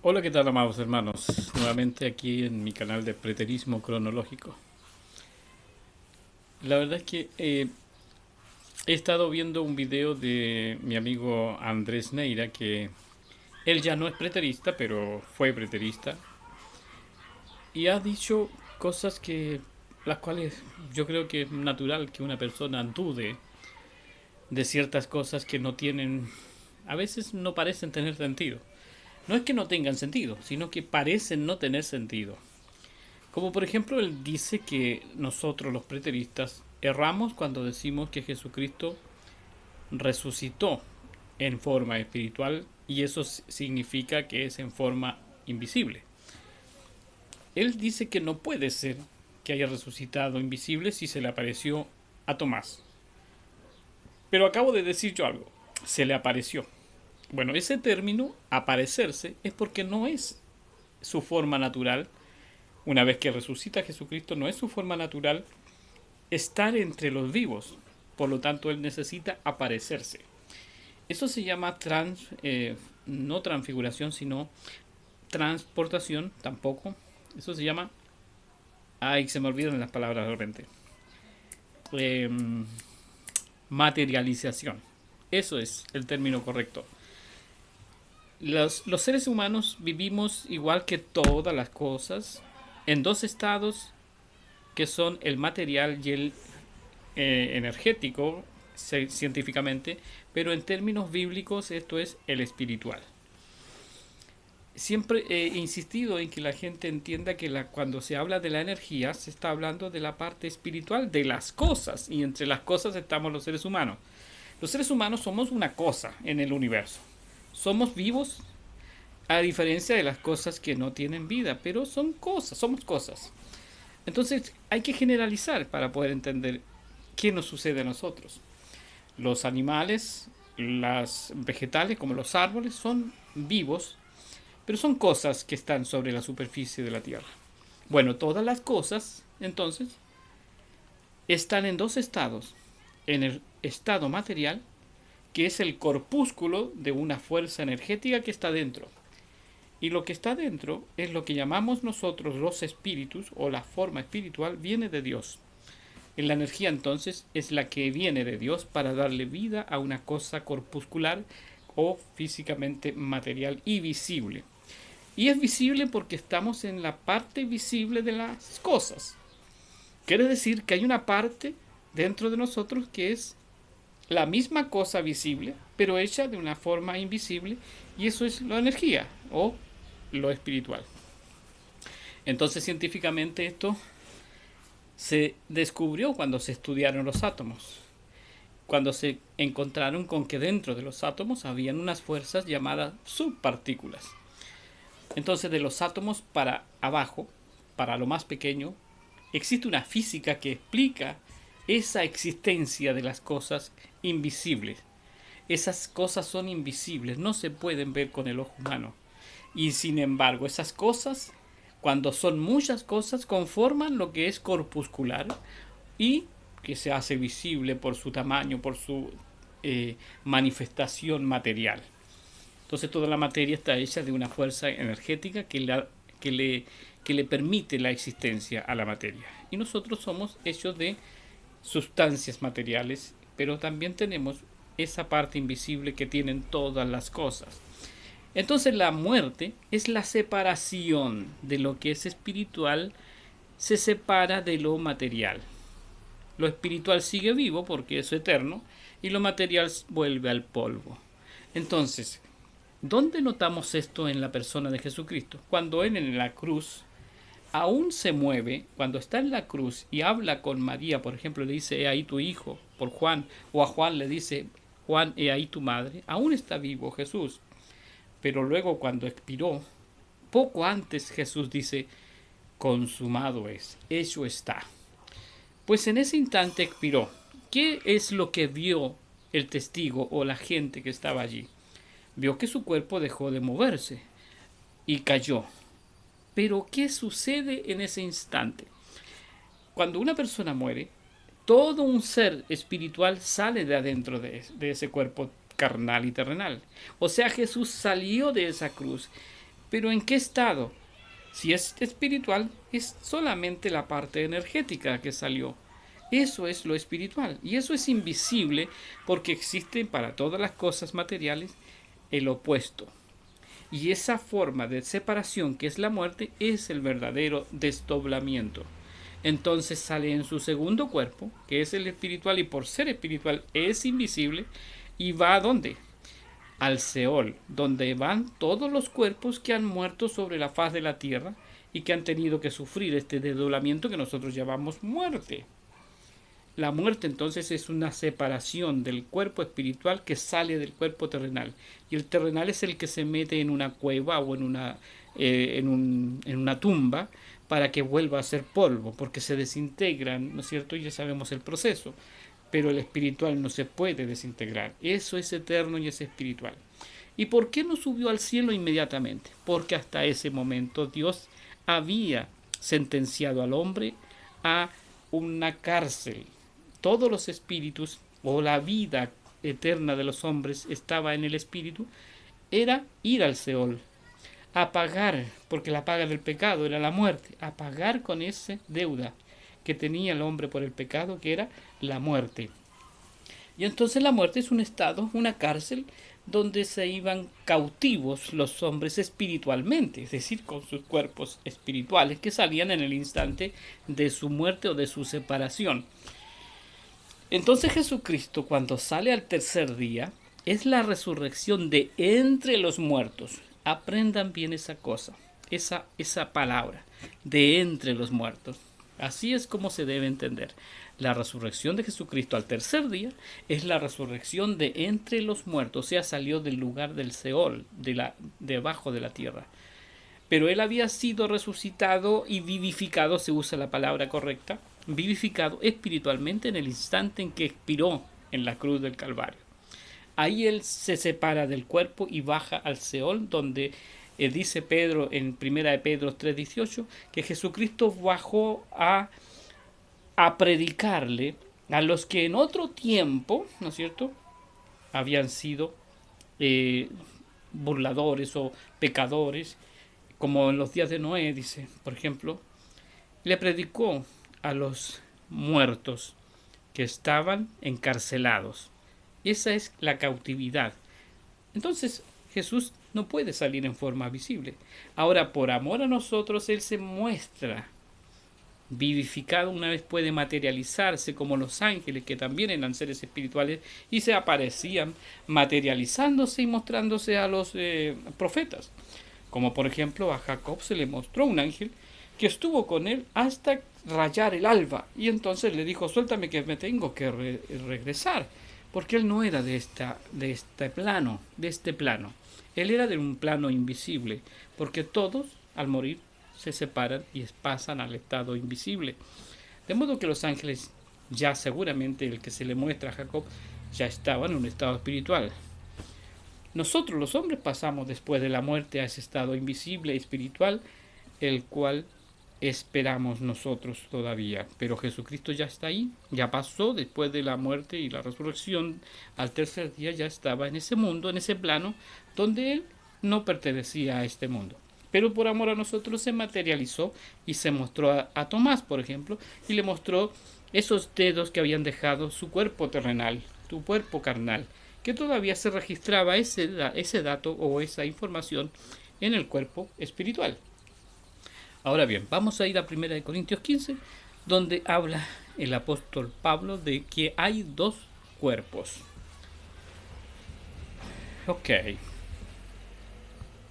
Hola, ¿qué tal, amados hermanos? Nuevamente aquí en mi canal de Preterismo Cronológico. La verdad es que he estado viendo un video de mi amigo Andrés Neira, que él ya no es preterista, pero fue preterista, y ha dicho cosas que las cuales yo creo que es natural que una persona dude de ciertas cosas que no tienen, a veces no parecen tener sentido. No es que no tengan sentido, sino que parecen no tener sentido. Como por ejemplo, él dice que nosotros los preteristas erramos cuando decimos que Jesucristo resucitó en forma espiritual y eso significa que es en forma invisible. Él dice que no puede ser que haya resucitado invisible si se le apareció a Tomás. Pero acabo de decir yo algo, se le apareció. Bueno, ese término, aparecerse, es porque no es su forma natural. Una vez que resucita Jesucristo, no es su forma natural estar entre los vivos. Por lo tanto, él necesita aparecerse. Eso se llama no transfiguración, sino transportación, tampoco. Eso se llama... Ay, se me olvidan las palabras de repente. Eh, Materialización. Eso es el término correcto. Los seres humanos vivimos igual que todas las cosas en dos estados que son el material y el energético científicamente, pero en términos bíblicos esto es el espiritual. Siempre he insistido en que la gente entienda que cuando se habla de la energía se está hablando de la parte espiritual de las cosas, y entre las cosas estamos los seres humanos. Los seres humanos somos una cosa en el universo. Somos vivos a diferencia de las cosas que no tienen vida, pero son cosas, somos cosas. Entonces hay que generalizar para poder entender qué nos sucede a nosotros. Los animales, las vegetales como los árboles son vivos, pero son cosas que están sobre la superficie de la tierra. Bueno, todas las cosas, entonces, están en dos estados. En el estado material, que es el corpúsculo de una fuerza energética que está dentro. Y lo que está dentro es lo que llamamos nosotros los espíritus, o la forma espiritual, viene de Dios. La energía entonces es la que viene de Dios para darle vida a una cosa corpuscular o físicamente material y visible. Y es visible porque estamos en la parte visible de las cosas. Quiere decir que hay una parte dentro de nosotros que es la misma cosa visible, pero hecha de una forma invisible, y eso es la energía o lo espiritual. Entonces científicamente esto se descubrió cuando se estudiaron los átomos, cuando se encontraron con que dentro de los átomos habían unas fuerzas llamadas subpartículas. Entonces de los átomos para abajo, para lo más pequeño, existe una física que explica esa existencia de las cosas invisibles. Esas cosas son invisibles, no se pueden ver con el ojo humano. Y sin embargo, esas cosas, cuando son muchas cosas, conforman lo que es corpuscular y que se hace visible por su tamaño, por su manifestación material. Entonces toda la materia está hecha de una fuerza energética que le permite la existencia a la materia. Y nosotros somos hechos de sustancias materiales, pero también tenemos esa parte invisible que tienen todas las cosas. Entonces la muerte es la separación de lo que es espiritual, se separa de lo material. Lo espiritual sigue vivo porque es eterno y lo material vuelve al polvo. Entonces, ¿dónde notamos esto en la persona de Jesucristo? Cuando Él en la cruz aún se mueve, cuando está en la cruz y habla con María, por ejemplo, le dice, he ahí tu hijo, por Juan, o a Juan le dice, Juan, he ahí tu madre, aún está vivo Jesús. Pero luego cuando expiró, poco antes Jesús dice, consumado es, hecho está. Pues en ese instante expiró. ¿Qué es lo que vio el testigo o la gente que estaba allí? Vio que su cuerpo dejó de moverse y cayó. Pero ¿qué sucede en ese instante? Cuando una persona muere, todo un ser espiritual sale de adentro de ese cuerpo carnal y terrenal. O sea, Jesús salió de esa cruz Pero ¿en qué estado? Si es espiritual, es solamente la parte energética que salió. Eso es lo espiritual. Y eso es invisible porque existe para todas las cosas materiales el opuesto. Y esa forma de separación que es la muerte es el verdadero desdoblamiento. Entonces sale en su segundo cuerpo, que es el espiritual, y por ser espiritual es invisible, y va a ¿dónde? Al Seol, donde van todos los cuerpos que han muerto sobre la faz de la tierra y que han tenido que sufrir este desdoblamiento que nosotros llamamos muerte. La muerte entonces es una separación del cuerpo espiritual que sale del cuerpo terrenal. Y el terrenal es el que se mete en una cueva o en una tumba para que vuelva a ser polvo, porque se desintegran, ¿no es cierto? Y ya sabemos el proceso. Pero el espiritual no se puede desintegrar. Eso es eterno y es espiritual. ¿Y por qué no subió al cielo inmediatamente? Porque hasta ese momento Dios había sentenciado al hombre a una cárcel. Todos los espíritus o la vida eterna de los hombres estaba en el espíritu, era ir al Seol, a pagar, porque la paga del pecado era la muerte, a pagar con esa deuda que tenía el hombre por el pecado, que era la muerte. Y entonces la muerte es un estado, una cárcel, donde se iban cautivos los hombres espiritualmente, es decir, con sus cuerpos espirituales que salían en el instante de su muerte o de su separación. Entonces Jesucristo, cuando sale al tercer día, es la resurrección de entre los muertos. Aprendan bien esa cosa, esa palabra, de entre los muertos. Así es como se debe entender. La resurrección de Jesucristo al tercer día es la resurrección de entre los muertos, o sea, salió del lugar del Seol, debajo de la tierra. Pero él había sido resucitado y vivificado, se usa la palabra correcta, vivificado espiritualmente en el instante en que expiró en la cruz del Calvario. Ahí él se separa del cuerpo y baja al Seol, donde dice Pedro en 1 de Pedro 3:18 que Jesucristo bajó a predicarle a los que en otro tiempo, ¿no es cierto?, habían sido burladores o pecadores, como en los días de Noé, dice, por ejemplo, le predicó a los muertos que estaban encarcelados. Esa es la cautividad. Entonces Jesús no puede salir en forma visible. Ahora, por amor a nosotros, Él se muestra vivificado, una vez puede materializarse como los ángeles, que también eran seres espirituales, y se aparecían materializándose y mostrándose a los profetas. Como por ejemplo a Jacob se le mostró un ángel que estuvo con él hasta rayar el alba, y entonces le dijo: suéltame que me tengo que regresar, porque él no era de este plano. Él era de un plano invisible, porque todos al morir se separan y pasan al estado invisible. De modo que los ángeles, ya seguramente el que se le muestra a Jacob, ya estaban en un estado espiritual. Nosotros los hombres pasamos después de la muerte a ese estado invisible y espiritual, el cual esperamos nosotros todavía. Pero Jesucristo ya está ahí, ya pasó después de la muerte y la resurrección. Al tercer día ya estaba en ese mundo, en ese plano, donde Él no pertenecía a este mundo. Pero por amor a nosotros se materializó y se mostró a Tomás, por ejemplo, y le mostró esos dedos que habían dejado su cuerpo terrenal, tu cuerpo carnal, que todavía se registraba ese dato o esa información en el cuerpo espiritual. Ahora bien, vamos a ir a 1 Corintios 15, donde habla el apóstol Pablo de que hay dos cuerpos. Ok.